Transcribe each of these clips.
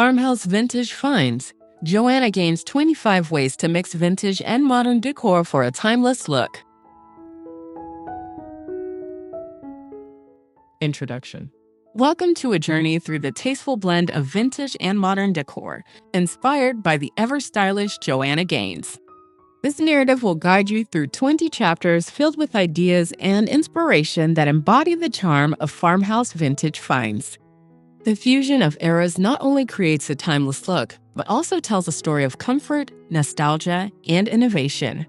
Farmhouse Vintage Finds. Joanna Gaines 25 ways to mix vintage and modern decor for a timeless look. Introduction. Welcome to a journey through the tasteful blend of vintage and modern decor, inspired by the ever-stylish Joanna Gaines. This narrative will guide you through 20 chapters filled with ideas and inspiration that embody the charm of Farmhouse Vintage Finds. The fusion of eras not only creates a timeless look, but also tells a story of comfort, nostalgia, and innovation.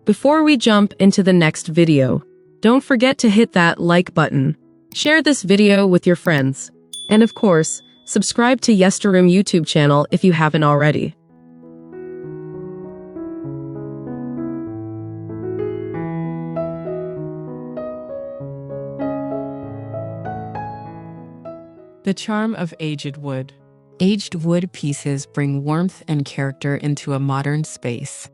Before we jump into the next video, don't forget to hit that like button, share this video with your friends, and of course, subscribe to Yesteroom YouTube channel if you haven't already. The charm of aged wood. Aged wood pieces bring warmth and character into a modern space.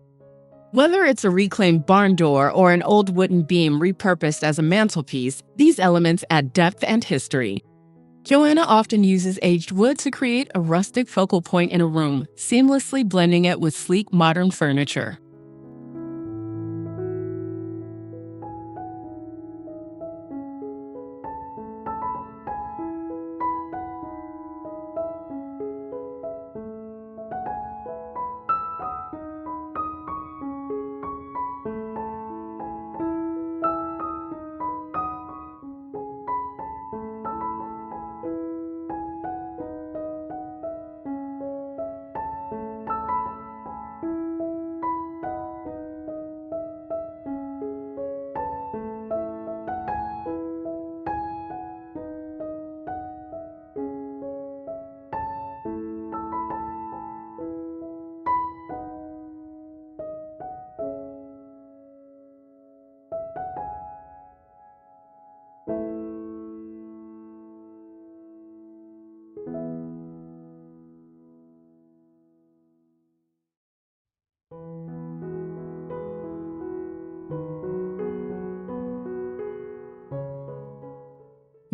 Whether it's a reclaimed barn door or an old wooden beam repurposed as a mantelpiece, these elements add depth and history. Joanna often uses aged wood to create a rustic focal point in a room, seamlessly blending it with sleek modern furniture.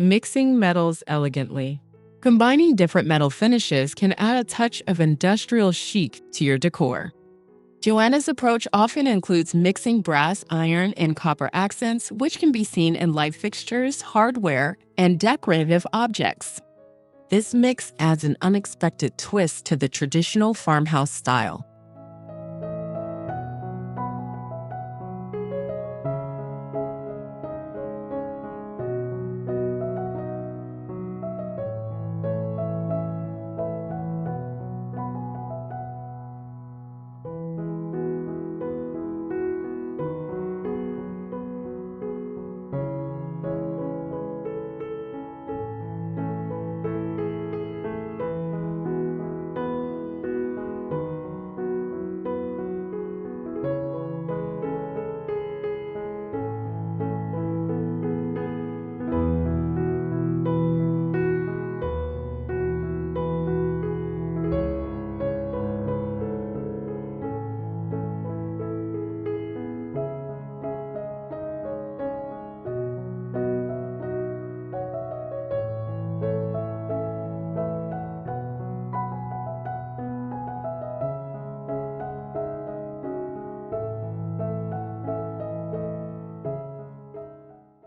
Mixing metals elegantly. Combining different metal finishes can add a touch of industrial chic to your decor. Joanna's approach often includes mixing brass, iron, and copper accents, which can be seen in light fixtures, hardware, and decorative objects. This mix adds an unexpected twist to the traditional farmhouse style.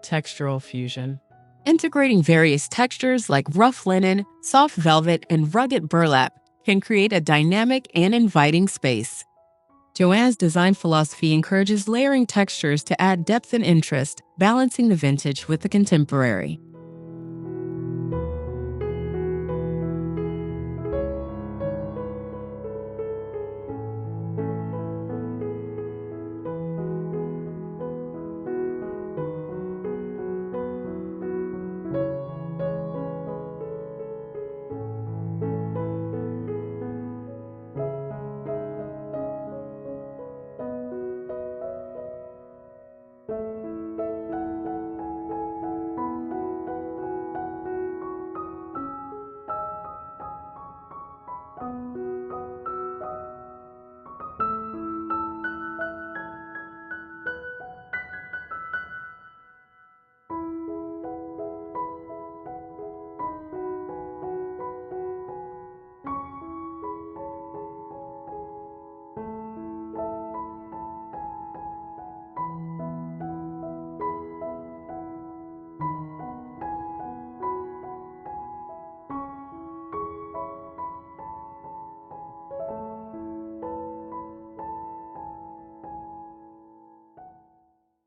Textural fusion. Integrating various textures like rough linen, soft velvet, and rugged burlap can create a dynamic and inviting space. Joanna's design philosophy encourages layering textures to add depth and interest, balancing the vintage with the contemporary.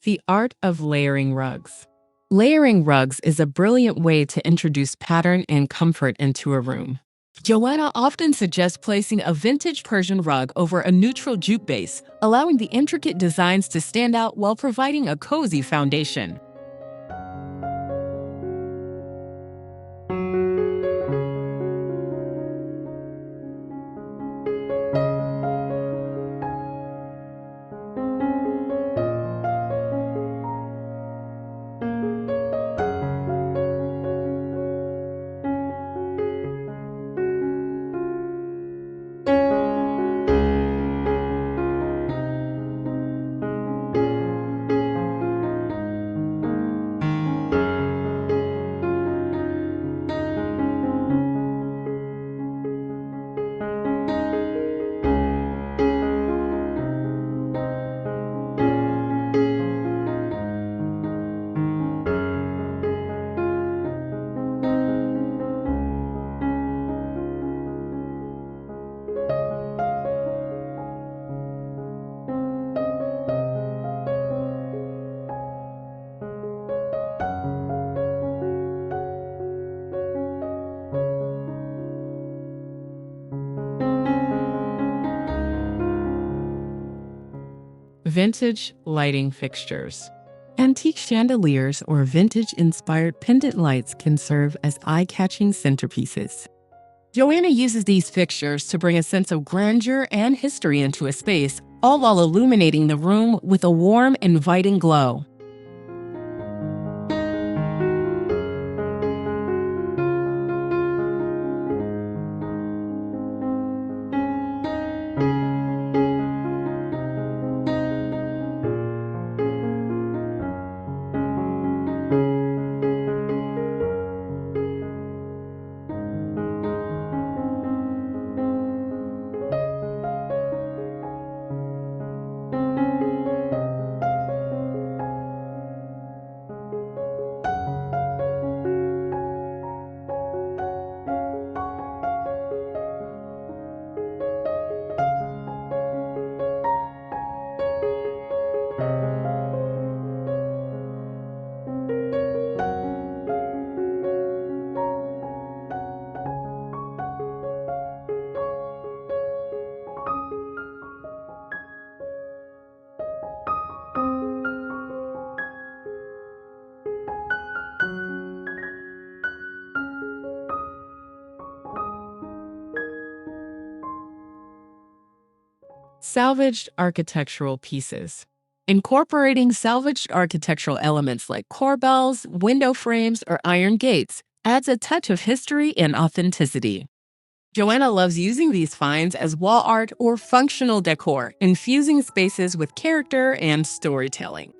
The art of layering rugs. Layering rugs is a brilliant way to introduce pattern and comfort into a room. Joanna often suggests placing a vintage Persian rug over a neutral jute base, allowing the intricate designs to stand out while providing a cozy foundation. Vintage lighting fixtures. Antique chandeliers or vintage-inspired pendant lights can serve as eye-catching centerpieces. Joanna uses these fixtures to bring a sense of grandeur and history into a space, all while illuminating the room with a warm, inviting glow. Salvaged architectural pieces. Incorporating salvaged architectural elements like corbels, window frames, or iron gates adds a touch of history and authenticity. Joanna loves using these finds as wall art or functional decor, infusing spaces with character and storytelling.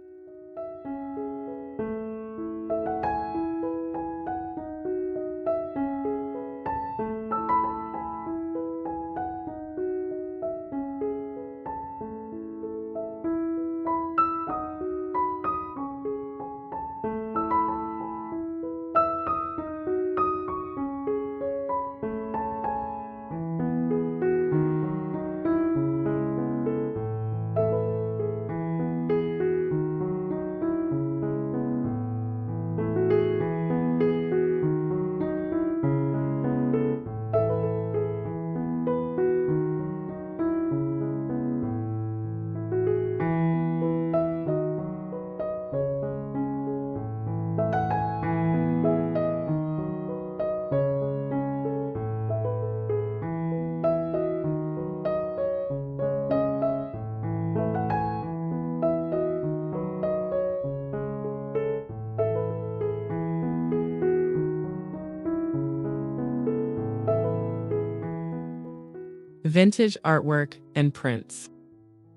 Vintage artwork and prints.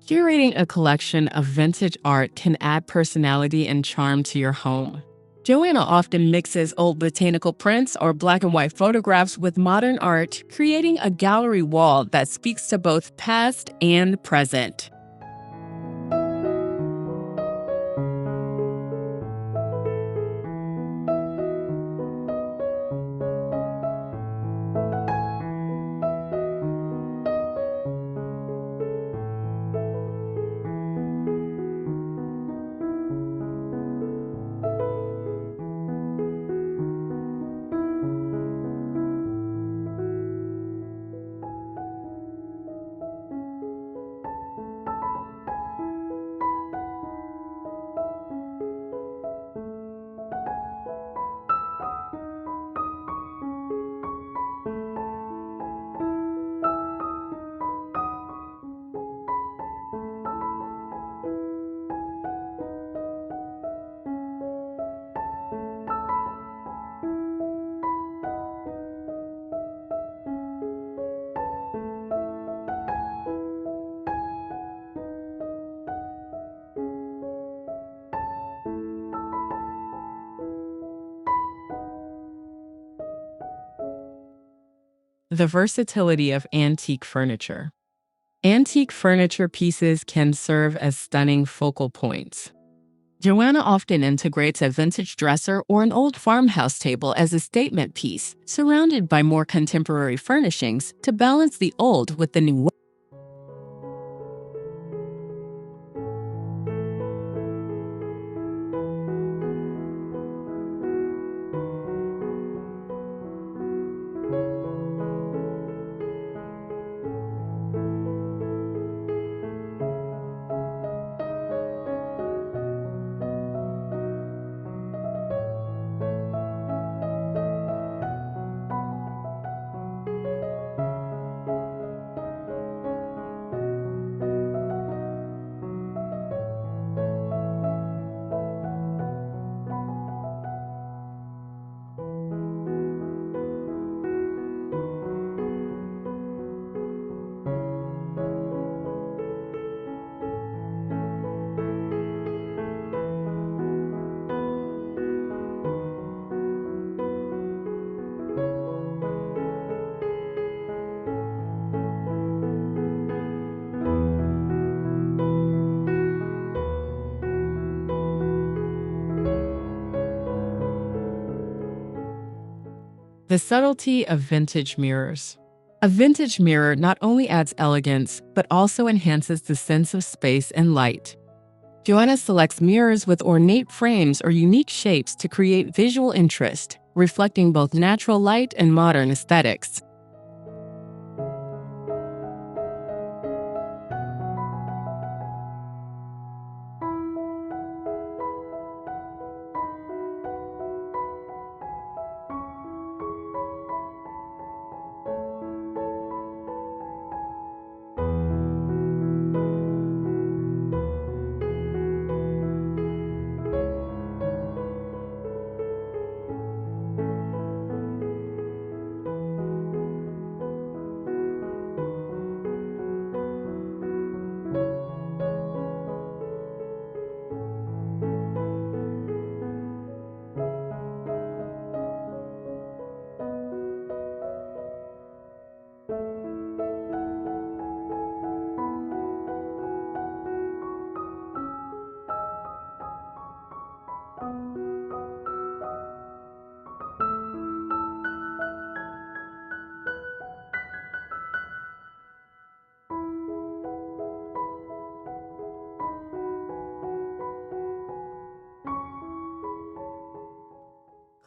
Curating a collection of vintage art can add personality and charm to your home. Joanna often mixes old botanical prints or black and white photographs with modern art, creating a gallery wall that speaks to both past and present. The versatility of antique furniture. Antique furniture pieces can serve as stunning focal points. Joanna often integrates a vintage dresser or an old farmhouse table as a statement piece, surrounded by more contemporary furnishings to balance the old with the new. The subtlety of vintage mirrors. A vintage mirror not only adds elegance, but also enhances the sense of space and light. Joanna selects mirrors with ornate frames or unique shapes to create visual interest, reflecting both natural light and modern aesthetics.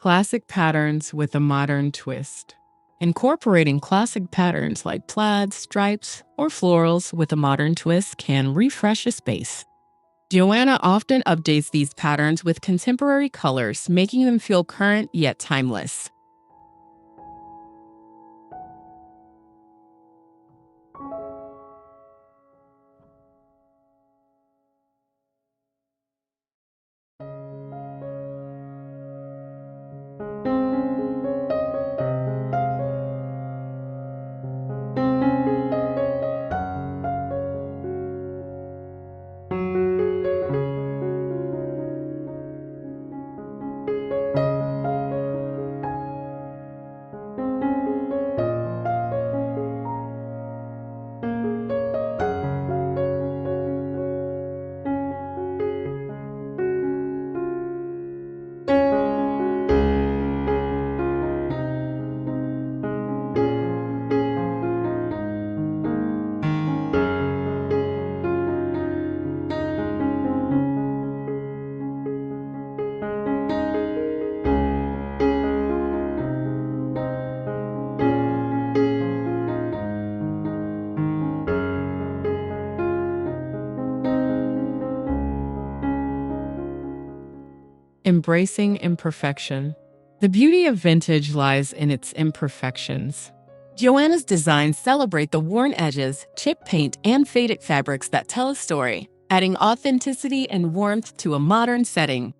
Classic patterns with a modern twist. Incorporating classic patterns like plaids, stripes, or florals with a modern twist can refresh a space. Joanna often updates these patterns with contemporary colors, making them feel current yet timeless. Embracing imperfection. The beauty of vintage lies in its imperfections. Joanna's designs celebrate the worn edges, chipped paint, and faded fabrics that tell a story, adding authenticity and warmth to a modern setting.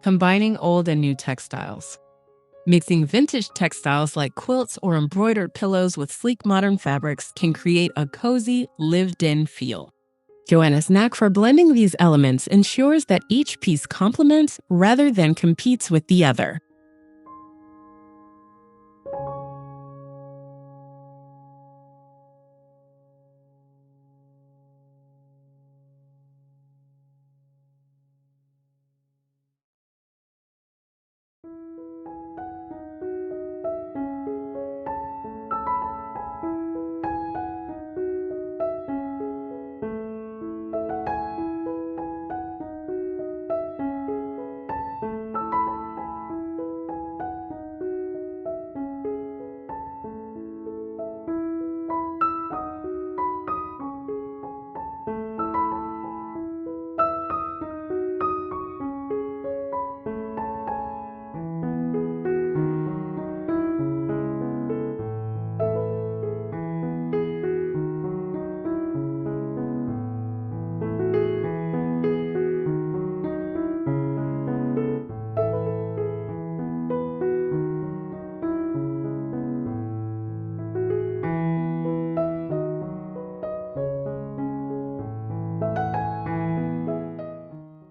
combining old and new textiles. Mixing vintage textiles like quilts or embroidered pillows with sleek modern fabrics can create a cozy, lived-in feel. Joanna's knack for blending these elements ensures that each piece complements rather than competes with the other.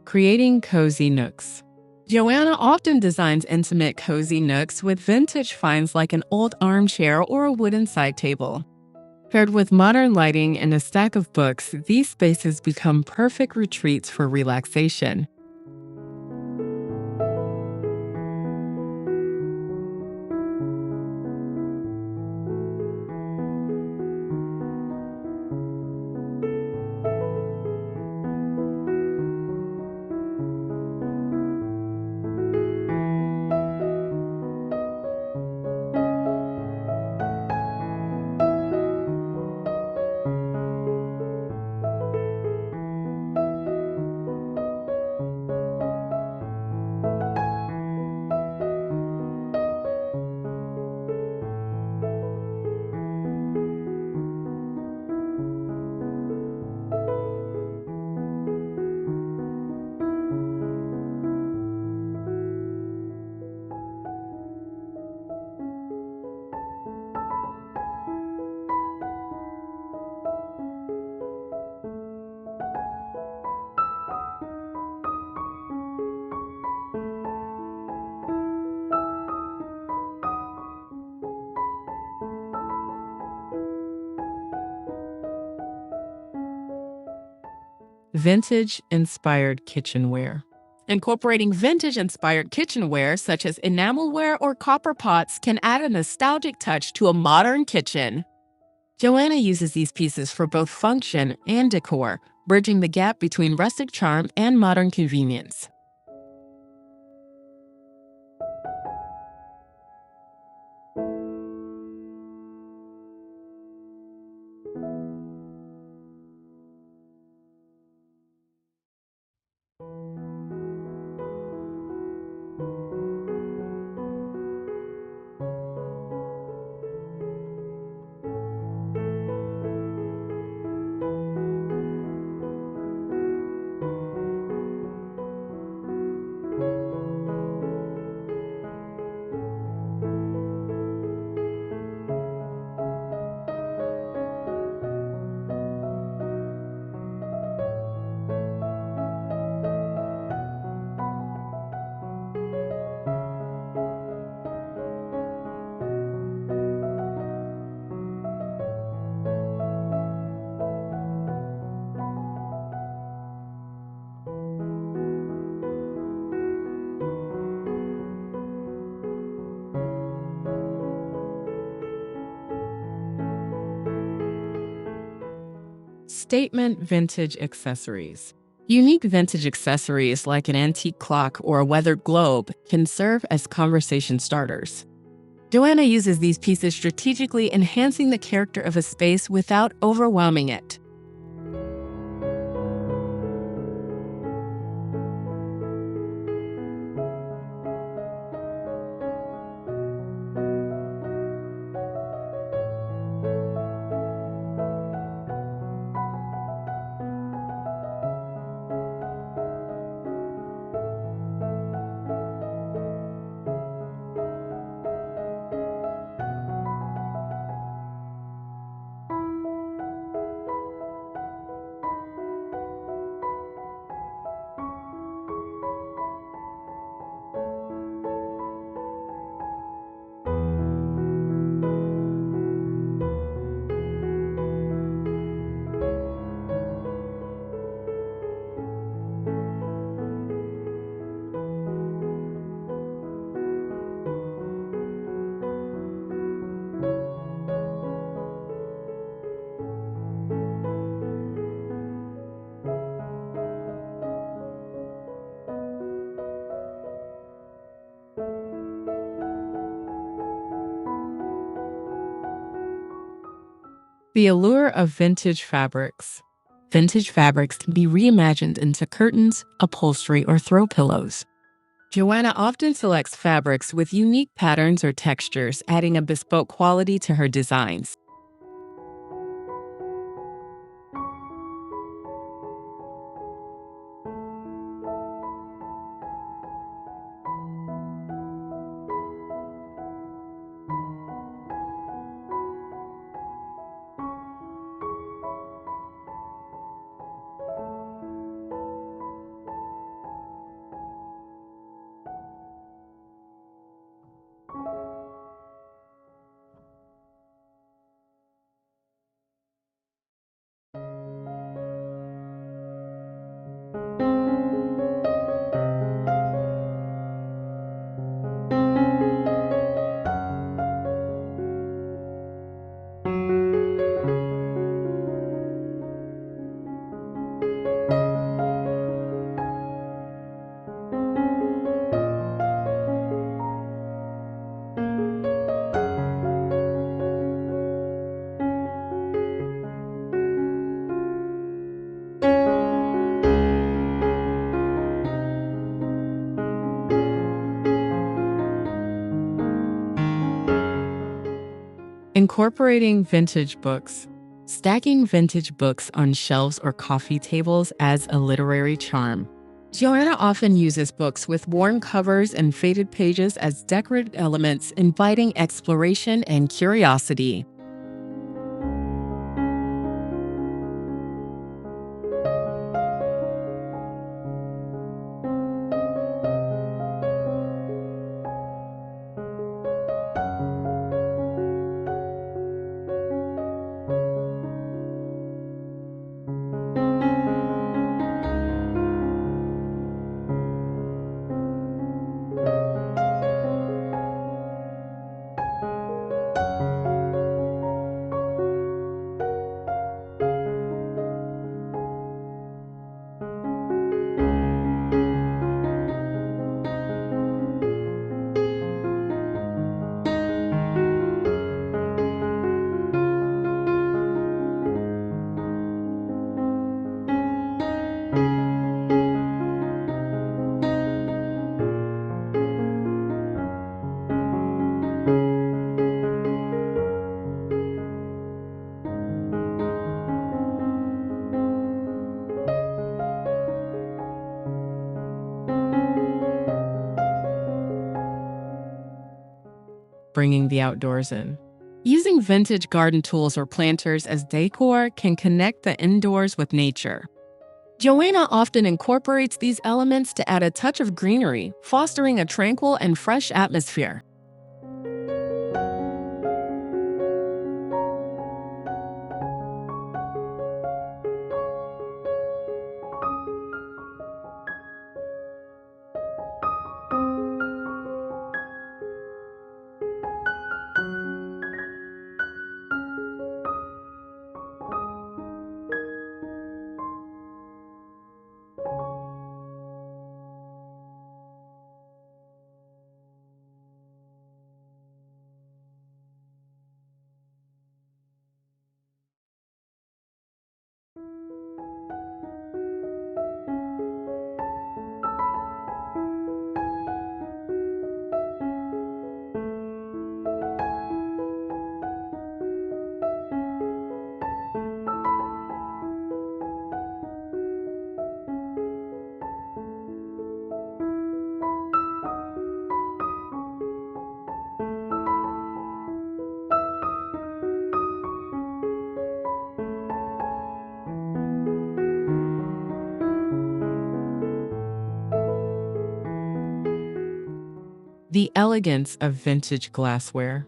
Creating cozy nooks. Joanna often designs intimate, cozy nooks with vintage finds like an old armchair or a wooden side table. Paired with modern lighting and a stack of books, these spaces become perfect retreats for relaxation. Vintage-inspired kitchenware. Incorporating vintage-inspired kitchenware such as enamelware or copper pots can add a nostalgic touch to a modern kitchen. Joanna uses these pieces for both function and decor, bridging the gap between rustic charm and modern convenience. Statement vintage accessories. Unique vintage accessories like an antique clock or a weathered globe can serve as conversation starters. Joanna uses these pieces strategically, enhancing the character of a space without overwhelming it. The allure of vintage fabrics. Vintage fabrics can be reimagined into curtains, upholstery, or throw pillows. Joanna often selects fabrics with unique patterns or textures, adding a bespoke quality to her designs. Incorporating vintage books. Stacking vintage books on shelves or coffee tables adds a literary charm. Joanna often uses books with worn covers and faded pages as decorative elements, inviting exploration and curiosity. Bringing the outdoors in. Using vintage garden tools or planters as decor can connect the indoors with nature. Joanna often incorporates these elements to add a touch of greenery, fostering a tranquil and fresh atmosphere. The elegance of vintage glassware.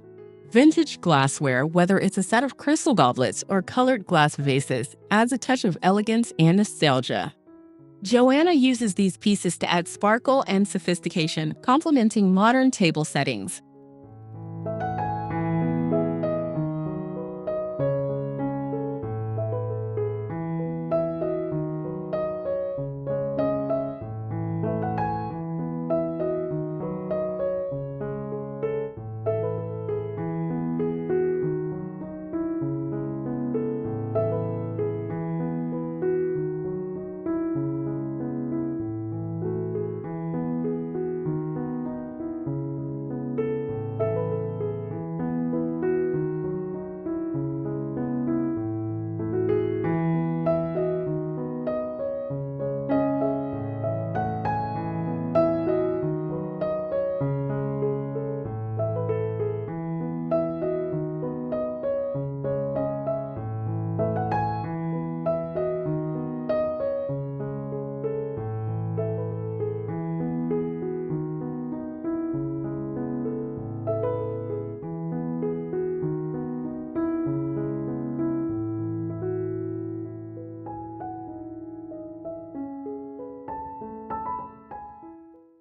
Vintage glassware, whether it's a set of crystal goblets or colored glass vases, adds a touch of elegance and nostalgia. Joanna uses these pieces to add sparkle and sophistication, complementing modern table settings.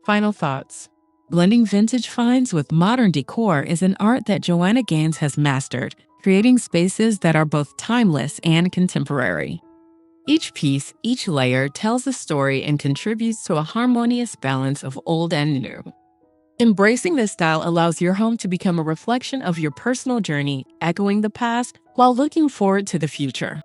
Final thoughts. Blending vintage finds with modern decor is an art that Joanna Gaines has mastered, creating spaces that are both timeless and contemporary. Each piece, each layer tells a story and contributes to a harmonious balance of old and new. Embracing this style allows your home to become a reflection of your personal journey, echoing the past while looking forward to the future.